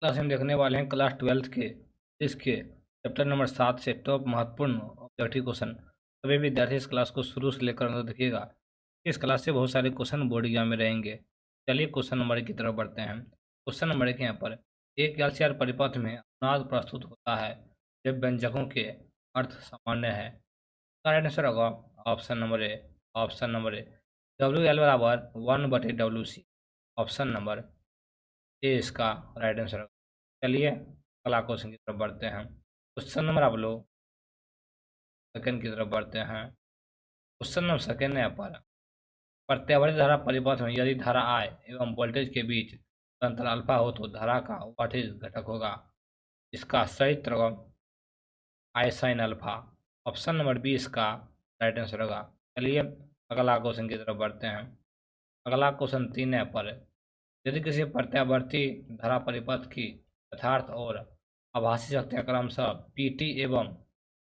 Class हम देखने वाले हैं क्लास 12th के इसके चैप्टर नंबर 7 से टॉप महत्वपूर्ण ऑब्जेक्टिव क्वेश्चन। सभी विद्यार्थी इस क्लास को शुरू से लेकर अंत देखिएगा। इस क्लास से बहुत सारे क्वेश्चन बोर्ड एग्जाम में रहेंगे। चलिए क्वेश्चन नंबर की तरफ बढ़ते हैं। क्वेश्चन नंबर 1 यहाँ पर एक एलसीआर परिपथ में अनुनाद प्रस्तुत होता है जब व्यंजकों के अर्थ सामान्य है। राइट आंसर होगा option number A. Option number A W L बराबर 1/WC। ऑप्शन नंबर ए इसका राइट आंसर होगा। चलिए अगला क्वेश्चन की तरफ बढ़ते हैं। क्वेश्चन नंबर आप लोग सेकंड की तरफ बढ़ते हैं। क्वेश्चन नंबर सेकंड है पर प्रत्यावर्ती धारा परिपथ में यदि धारा I एवं वोल्टेज के बीच अंतर अल्फा हो तो धारा का व्हाटिज घटक होगा। इसका सही उत्तर I sin अल्फा। ऑप्शन नंबर बी इसका राइट आंसर होगा। चलिए अगला क्वेश्चन की तरफ बढ़ते हैं। अगला क्वेश्चन 3 है पर यदि किसी प्रत्यावर्ती धारा परिपथ की यथार्थ और आभासी शक्तियाँ क्रमशः PT एवं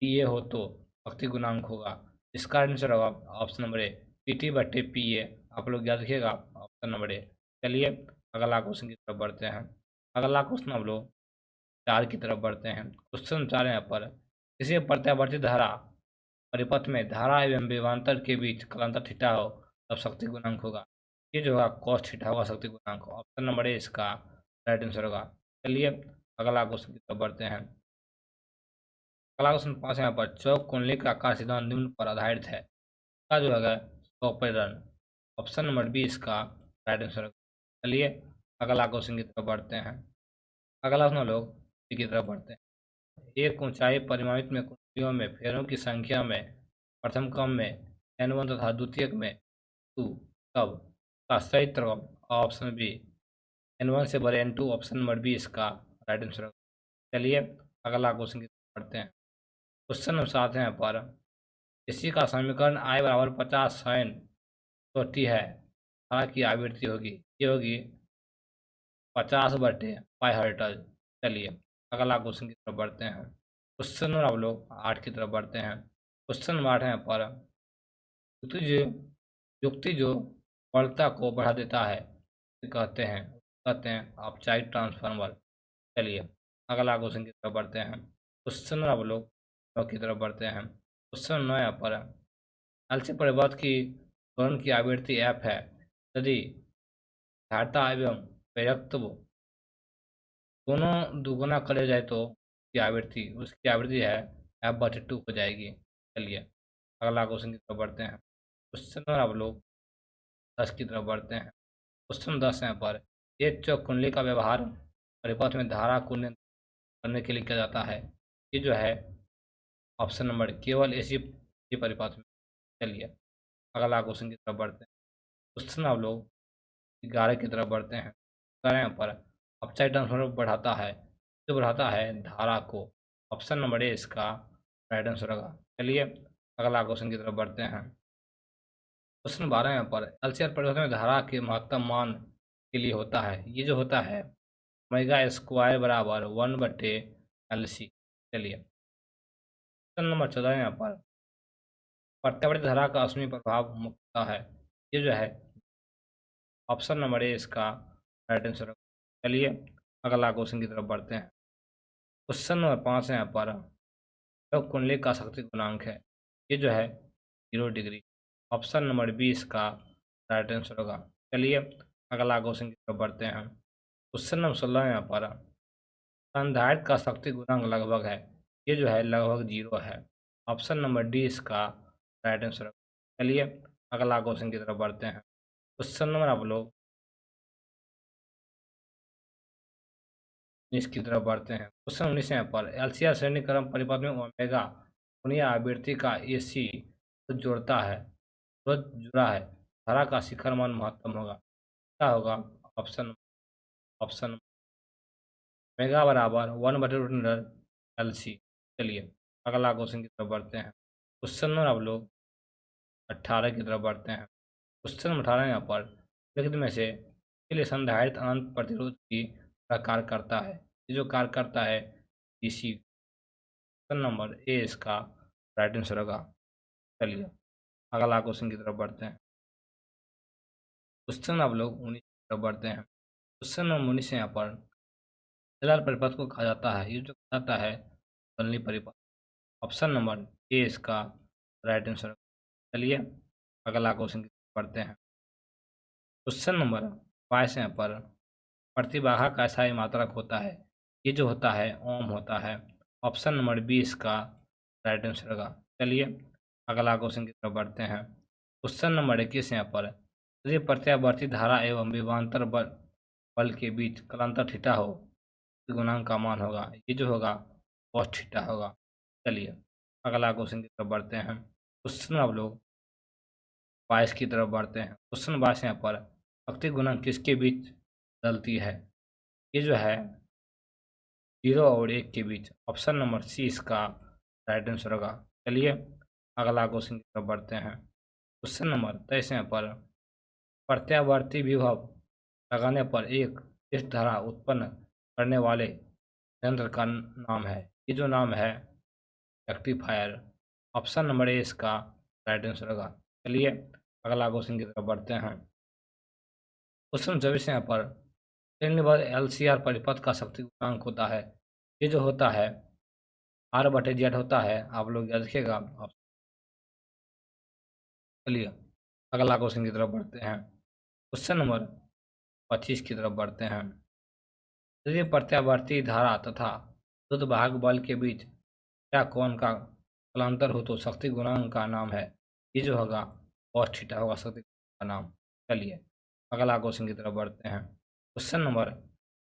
PA हो तो शक्ति गुणांक होगा। इसका आंसर होगा ऑप्शन नंबर ए PT/PA। आप लोग याद रखिएगा ऑप्शन नंबर ए। चलिए अगला क्वेश्चन की तरफ बढ़ते हैं। अगला क्वेश्चन हम लोग 4 की तरफ बढ़ते हैं। क्वेश्चन 4 यहाँ पर किसी प्रत्यावर्ती धारा परिपथ में धारा एवं विभवांतर के बीच कालांतर थीटा हो तब शक्ति गुणांक होगा। ये जो होगा कॉस थीटा होगा शक्ति गुणांक। ऑप्शन नंबर ए इसका राइट आंसर होगा। चलिए अगला क्वेश्चन की तरफ बढ़ते हैं। अगला क्वेश्चन 5 यहाँ पर चौक कुंडली का आकार सिद्धांत निम्न पर आधारित है। का जो है सौपैरन। ऑप्शन नंबर बी इसका राइट आंसर होगा। चलिए अगला क्वेश्चन की तरफ बढ़ते हैं। अगला क्वेश्चन लोग की तरफ बढ़ते हैं। एक ऊंचाई परिमापित में कुंडलियों में फेरों की संख्या में प्रथम क्रम में N1 तथा द्वितीयक में 2 तब का सही उत्तर ऑप्शन बी N1 से बड़े N2। ऑप्शन नंबर बी इसका राइट आंसर होगा। चलिए अगला क्वेश्चन की तरफ बढ़ते हैं। क्वेश्चन नंबर 7 है यहाँ पर इसी का समीकरण I बराबर 50 साइन 100t है। धारा की आवृत्ति होगी ये होगी 50/पाई हर्ट्ज। चलिए अगला क्वेश्चन की तरफ बढ़ते हैं। क्वेश्चन नंबर आप लोग 8 की तरफ बढ़ते हैं। क्वेश्चन नंबर 8 है पर युक्ति जो बलता को बढ़ा देता है कहते हैं अपचायिक ट्रांसफार्मर। चलिए अगला क्वेश्चन की तरफ बढ़ते हैं। क्वेश्चन नंबर आप लोग 9 की तरफ बढ़ते हैं। क्वेश्चन 9 यहाँ पर एलसी परिवर्त की त्वरण की आवृत्ति f है यदि धारिता एवं प्रेरकत्व दोनों दुगुना करे जाए तो उसकी आवृत्ति है f/2 हो जाएगी। चलिए अगला क्वेश्चन की तरफ बढ़ते हैं। क्वेश्चन नंबर आप लोग 10 की तरफ बढ़ते हैं। क्वेश्चन 10 यहाँ पर एक चौक कुंडली का व्यवहार परिपथ में धारा को नियंत्रित करने के लिए किया जाता है। ये जो है ऑप्शन नंबर केवल ऐसी परिपथ में। चलिए अगला क्वेश्चन की तरफ बढ़ते हैं। क्वेश्चन आप लोग 11 की तरफ बढ़ते हैं। 11 यहाँ पर अपसाइड ट्रांसफार्मर बढ़ाता है जो बढ़ाता है धारा को। ऑप्शन नंबर ए इसका राइट आंसर होगा। चलिए अगला क्वेश्चन की तरफ बढ़ते हैं। क्वेश्चन 12 यहाँ पर एलसीआर परिवर्तन में धारा के महत्तम मान के लिए होता है। ये जो होता है ओमेगा स्क्वायर बराबर 1/LC। चलिए क्वेश्चन नंबर 14 यहाँ पर प्रत्यावर्ती धारा का अश्मी प्रभाव मुक्ता है। ये जो है ऑप्शन नंबर ए इसका राइट आंसर होगा। चलिए अगला क्वेश्चन की तरफ बढ़ते हैं। क्वेश्चन नंबर 5 है यहाँ पर चौक कुंडली का शक्ति गुणांक है। ये जो है 0 डिग्री। ऑप्शन नंबर बी इसका राइट आंसर होगा। चलिए अगला क्वेश्चन की तरफ बढ़ते हैं। क्वेश्चन नंबर 16 यहाँ पर संधारित्र का शक्ति गुणांक लगभग है। ये जो है लगभग 0 है। ऑप्शन नंबर डी इसका राइट आंसर होगा। चलिए अगला क्वेश्चन की तरफ बढ़ते हैं। क्वेश्चन नंबर आप लोग 19 की तरफ बढ़ते हैं। क्वेश्चन 19 यहाँ पर एलसीआर श्रेणी क्रम परिपथ में ओमेगा कोणीय आवृत्ति का AC जोड़ता है जुड़ा है। धारा का शिखर मान महत्तम होगा। क्या होगा ऑप्शन ऑप्शन ओमेगा बराबर 1/√LC। चलिए अगला क्वेश्चन की तरफ बढ़ते हैं। क्वेश्चन नंबर आप लोग 18 की तरफ बढ़ते हैं। क्वेश्चन नंबर 18 यहाँ पर निम्नलिखित में से के लिए संधारित्र अनंत प्रतिरोध की कार्य करता है। ये जो कार्य करता है DC। क्वेश्चन नंबर ए इसका राइट आंसर होगा। चलिए अगला क्वेश्चन की तरफ बढ़ते हैं। क्वेश्चन आप लोग 19 की तरफ बढ़ते हैं। क्वेश्चन नंबर 19 यहाँ पर टेलर परिपथ को कहा जाता है? ये जो कहा जाता है तलनी परिपथ। ऑप्शन नंबर ए इसका राइट आंसर। चलिए अगला क्वेश्चन पढ़ते हैं। क्वेश्चन नंबर 22 यहाँ पर प्रतिबाधा का ऐसा मात्रक होता है? ये जो होता है ओम होता है। ऑप्शन नंबर बी इसका राइट आंसर होगा। चलिए अगला क्वेश्चन की तरफ बढ़ते हैं। क्वेश्चन नंबर 21 यहाँ पर यदि प्रत्यावर्ती धारा एवं विभवांतर बल के बीच कालांतर थीटा हो तो गुणांक का मान होगा? ये जो होगा cos थीटा होगा। चलिए अगला क्वेश्चन की तरफ बढ़ते हैं। क्वेश्चन आप लोग 22 की तरफ बढ़ते हैं। क्वेश्चन 22 यहाँ पर शक्ति गुणक किसके बीच बदलती है? ये जो है 0 और 1 के बीच। ऑप्शन नंबर सी इसका राइट आंसर होगा। चलिए अगला क्वेश्चन की तरफ बढ़ते हैं। क्वेश्चन नंबर 23 यहाँ पर प्रत्यावर्ती विभव लगाने पर एक इस धारा उत्पन्न करने वाले यंत्र का नाम है? ये जो नाम है रेक्टिफायर। ऑप्शन नंबर ए इसका राइट आंसर होगा। चलिए अगला क्वेश्चन की तरफ बढ़ते हैं। क्वेश्चन 24 यहाँ पर LCR परिपथ का शक्ति गुणांक होता है? ये जो होता है R/Z होता है। आप लोग याद रखिएगा। चलिए अगला क्वेश्चन की तरफ बढ़ते हैं। क्वेश्चन नंबर 25 की तरफ बढ़ते हैं। यदि प्रत्यावर्ती धारा तथा शुद्ध भाग बल के बीच क्या कोण का कालांतर हो तो शक्ति गुणांक का नाम है? ये जो होगा cos थीटा होगा शक्ति का नाम। चलिए अगला क्वेश्चन की तरफ बढ़ते हैं। क्वेश्चन नंबर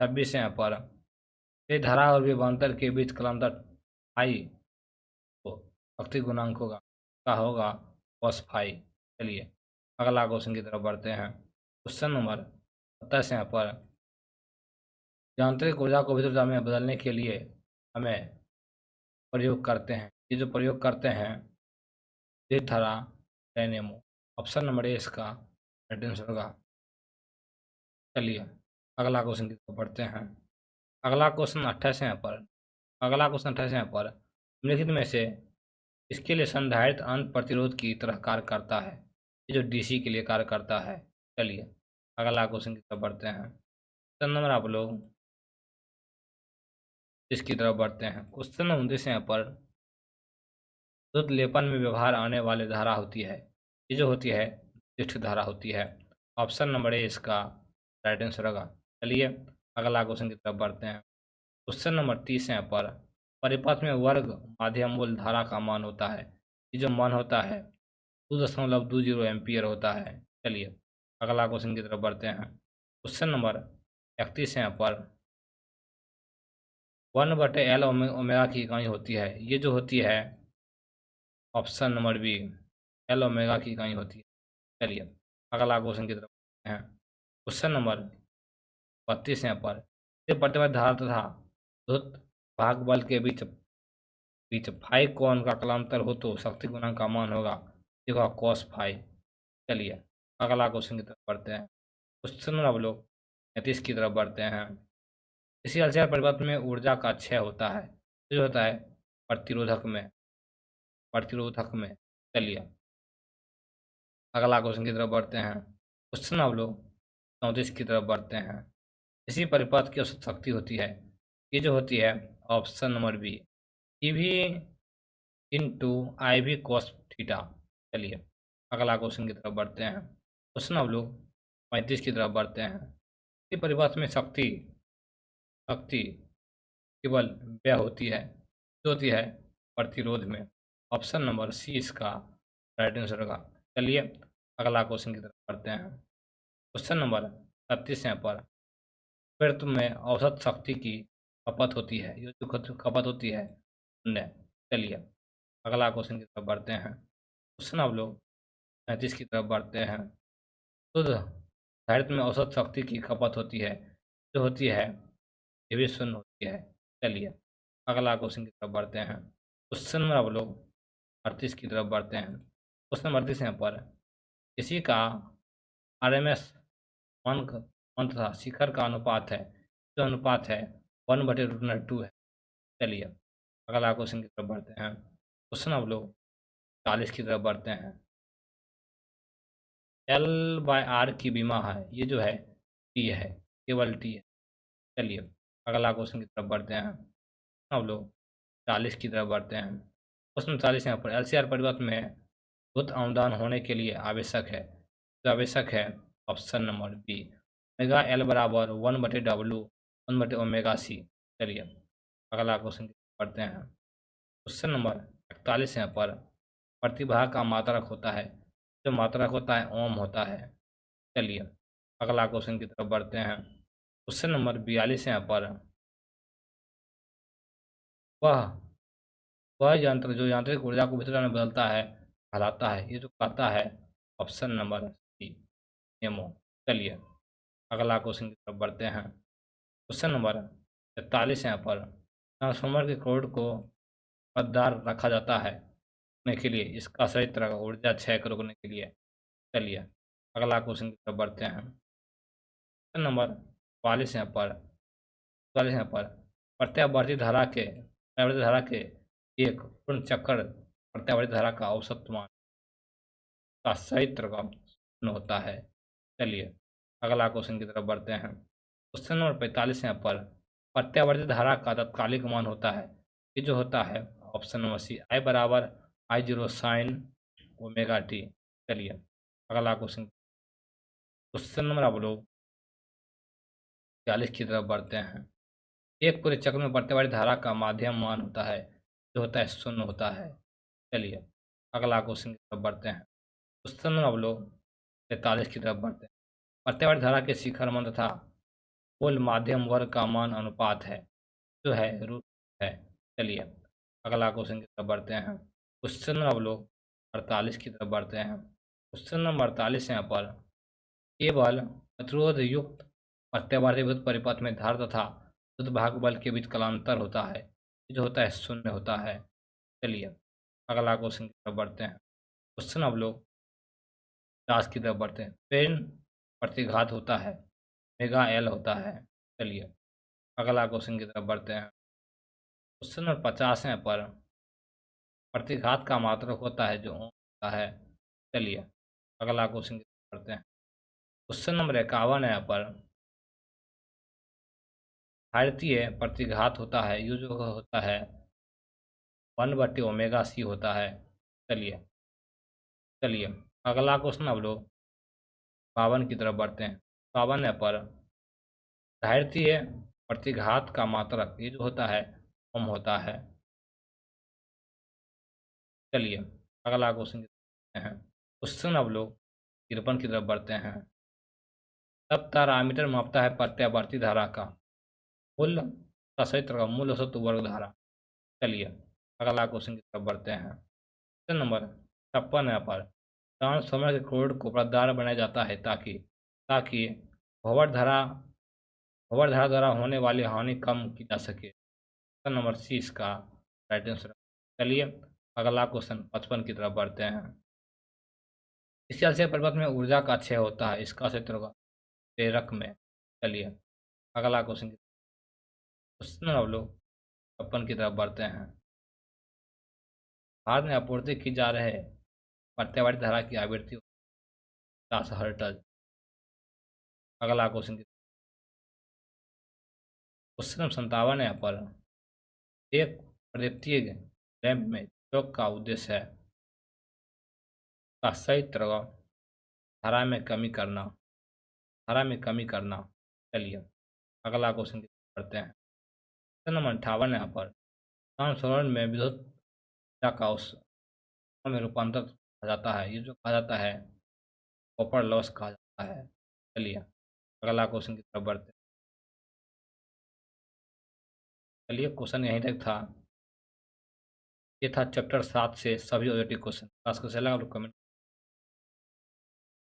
26 यहाँ पर यदि धारा और विभवांतर के बीच कालांतर आई तो शक्ति गुणांक होगा cos फाई। चलिए अगला क्वेश्चन की तरफ बढ़ते हैं। क्वेश्चन नंबर 27 यहाँ पर यांत्रिक ऊर्जा को विद्युत ऊर्जा में बदलने के लिए हमें प्रयोग करते हैं? ये जो प्रयोग करते हैं विद्युत धारा डायनेमो। ऑप्शन नंबर ए इसका राइट आंसर होगा। चलिए अगला क्वेश्चन की तरफ बढ़ते हैं। अगला क्वेश्चन 28 यहाँ पर निम्नलिखित में से इसके लिए संधारित्र अंत प्रतिरोध की तरह कार्य करता है? ये जो DC के लिए कार्य करता है। चलिए अगला क्वेश्चन की तरफ बढ़ते हैं। क्वेश्चन नंबर आप लोग इसकी तरफ बढ़ते हैं। क्वेश्चन नंबर 29 यहाँ पर शुद्ध लेपन में व्यवहार आने वाली धारा होती है? ये जो होती है विशिष्ट धारा होती है। ऑप्शन नंबर ए इसका राइट आंसर होगा। चलिए अगला क्वेश्चन की तरफ बढ़ते हैं। क्वेश्चन नंबर 30 यहाँ पर परिपथ में वर्ग माध्यम मूल धारा का मान होता है? ये जो मान होता है 2.20 एम्पियर होता है। चलिए अगला क्वेश्चन की तरफ बढ़ते हैं। क्वेश्चन नंबर 31 यहाँ पर 1/L ओमेगा की इकाई होती है? ये जो होती है option number B L omega की इकाई होती है। चलिए अगला क्वेश्चन की तरफ बढ़ते हैं। क्वेश्चन नंबर 32 यहाँ पर प्रतिवर्ती धारा तथा ध्रुत भाग बल के बीच बीच फाई कोण का कालांतर हो तो शक्ति गुणांक का मान होगा? ये होगा cos फाई। चलिए अगला क्वेश्चन की तरफ बढ़ते हैं। क्वेश्चन नंबर आप लोग 33 की तरफ बढ़ते हैं। इसी LCR परिपथ में ऊर्जा का क्षय होता है? जो होता है प्रतिरोधक में। चलिए अगला क्वेश्चन की तरफ बढ़ते हैं। क्वेश्चन आप लोग 34 की तरफ बढ़ते हैं। इसी परिपथ की औसत शक्ति होती है? ये जो होती है option number B EV into IV cos थीटा। चलिए अगला क्वेश्चन की तरफ बढ़ते हैं। क्वेश्चन आप लोग 35 की तरफ बढ़ते हैं। इसी परिपथ में शक्ति केवल व्यय होती है? जो होती है प्रतिरोध में। ऑप्शन नंबर सी इसका राइट आंसर होगा। चलिए अगला क्वेश्चन की तरफ बढ़ते हैं। क्वेश्चन नंबर 36 यहाँ पर पृथ्वी में औसत शक्ति की खपत होती है? ये जो खपत होती है शून्य। चलिए अगला क्वेश्चन की तरफ बढ़ते हैं। क्वेश्चन आप लोग 35 की तरफ बढ़ते हैं। शुद्ध धारित्र में औसत शक्ति की खपत होती है? जो होती है ये भी शून्य होती है। चलिए अगला क्वेश्चन की तरफ बढ़ते हैं। क्वेश्चन नंबर आप लोग 38 की तरफ बढ़ते हैं। क्वेश्चन नंबर 38 यहाँ पर किसी का RMS मान तथा शिखर का अनुपात है? जो अनुपात है 1/√2 है। चलिए अगला क्वेश्चन की तरफ बढ़ते हैं। क्वेश्चन आप लोग 40 की तरफ बढ़ते हैं। L/R की विमा है? ये जो है T है, केवल T है। चलिए अगला क्वेश्चन की तरफ बढ़ते हैं। अब लोग 40 की तरफ बढ़ते हैं। क्वेश्चन 40 यहाँ पर एलसीआर परिवर्तन में शुद्ध अनुदान होने के लिए आवश्यक है, जो आवश्यक है option number B omega L बराबर 1/W 1/ओमेगा सी। चलिए अगला क्वेश्चन की तरफ बढ़ते हैं। क्वेश्चन नंबर 41 यहाँ पर प्रतिभाग का मात्रक होता है, जो मात्रक होता है ओम होता है। चलिए अगला क्वेश्चन की तरफ बढ़ते हैं। क्वेश्चन नंबर 42 यहाँ पर वह वह यंत्र जो यांत्रिक ऊर्जा को वितरण में बदलता है कहलाता है, ये जो कहता है ऑप्शन नंबर सी नेमो। चलिए अगला क्वेश्चन की तरफ बढ़ते हैं। क्वेश्चन नंबर 43 यहाँ पर ट्रांसफार्मर के कोड को पददार रखा जाता है रोकने के लिए, इसका सही तरह का ऊर्जा क्षय को रोकने के लिए। चलिए अगला क्वेश्चन की तरफ बढ़ते हैं। क्वेश्चन नंबर 44 यहाँ पर 44 यहाँ पर प्रत्यावर्ती धारा के एक पूर्ण चक्कर प्रत्यावर्ती धारा का औसत मान का सही तरह का शून्य होता है। चलिए अगला क्वेश्चन की तरफ बढ़ते हैं। क्वेश्चन नंबर 45 यहाँ पर प्रत्यावर्ती धारा का तात्कालिक मान होता है, ये जो होता है ऑप्शन नंबर सी आई बराबर I0 साइन ओमेगा टी। चलिए अगला क्वेश्चन क्वेश्चन नंबर आप लोग 40 की तरफ बढ़ते हैं। एक पूरे चक्र में प्रत्यावर्ती धारा का माध्यम मान होता है, जो होता है शून्य होता है। चलिए अगला क्वेश्चन की तरफ बढ़ते हैं। क्वेश्चन नंबर आप लोग 43 की तरफ बढ़ते हैं। प्रत्यावर्ती धारा के शिखर मान तथा कुल माध्यम वर्ग का मान अनुपात है, जो है रूट है। चलिए अगला क्वेश्चन की तरफ बढ़ते हैं। क्वेश्चन नंबर आप लोग 48 की तरफ बढ़ते हैं। क्वेश्चन नंबर 48 यहाँ पर केवल प्रतिरोध युक्त प्रत्यावर्ती विद्युत परिपथ में धारा तथा शुद्ध भाग बल के बीच कलांतर होता है, जो होता है शून्य होता है। चलिए अगला क्वेश्चन की तरफ बढ़ते हैं। क्वेश्चन आप लोग 50 की तरफ बढ़ते हैं। पेन प्रतिघात होता है, मेगा एल होता है। चलिए अगला क्वेश्चन की तरफ बढ़ते हैं। क्वेश्चन नंबर 50 है पर प्रतिघात का मात्रक होता है, जो ओम होता है। चलिए अगला क्वेश्चन की तरफ बढ़ते हैं। क्वेश्चन नंबर 51 है पर भारतीय प्रतिघात होता है, यू जो होता है 1/ओमेगा सी होता है। चलिए चलिए अगला क्वेश्चन अब लोग 52 की तरफ बढ़ते हैं। 52 है पर भारतीय प्रतिघात का मात्रक ये जो होता है ओम होता है। चलिए अगला क्वेश्चन की तरफ बढ़ते हैं। क्वेश्चन अब लोग 53 की तरफ बढ़ते हैं। तब तारामीटर मापता है प्रत्यावर्ती धारा का मूल का सही तरह का मूल औसत वर्ग धारा। चलिए अगला क्वेश्चन की तरफ बढ़ते हैं। क्वेश्चन नंबर 56 है पर ट्रांसफार्मर के कोड को प्रदार बनाया जाता है ताकि ताकि भंवर धारा द्वारा होने वाली हानि कम की जा सके। क्वेश्चन नंबर सी इसका राइट आंसर। चलिए अगला क्वेश्चन 55 की तरफ बढ़ते हैं। इस जल से पर्वत में ऊर्जा का क्षय होता है, इसका क्षेत्र होगा प्रेरक में। चलिए अगला क्वेश्चन हम लोग 56 की तरफ बढ़ते हैं। भारत में आपूर्ति की जा रहे प्रत्यावर्ती धारा की आवृत्ति 50 हर्ट्ज। अगला क्वेश्चन नंबर 57 है पर एक प्रदीप्तीय लैंप में चौक का उद्देश्य है का सही तरह धारा में कमी करना चलिए अगला क्वेश्चन करते हैं। क्वेश्चन नंबर 58 यहाँ पर ट्रांसफार्मर में विद्युत ऊर्जा का उस में रूपांतर कहा जाता है, ये जो कहा जाता है कॉपर लॉस कहा जाता है। चलिए अगला क्वेश्चन की तरफ बढ़ते हैं। चलिए क्वेश्चन यहीं तक था। ये था चैप्टर 7 से सभी ऑब्जेक्टिव क्वेश्चन। क्लास को चला कमेंट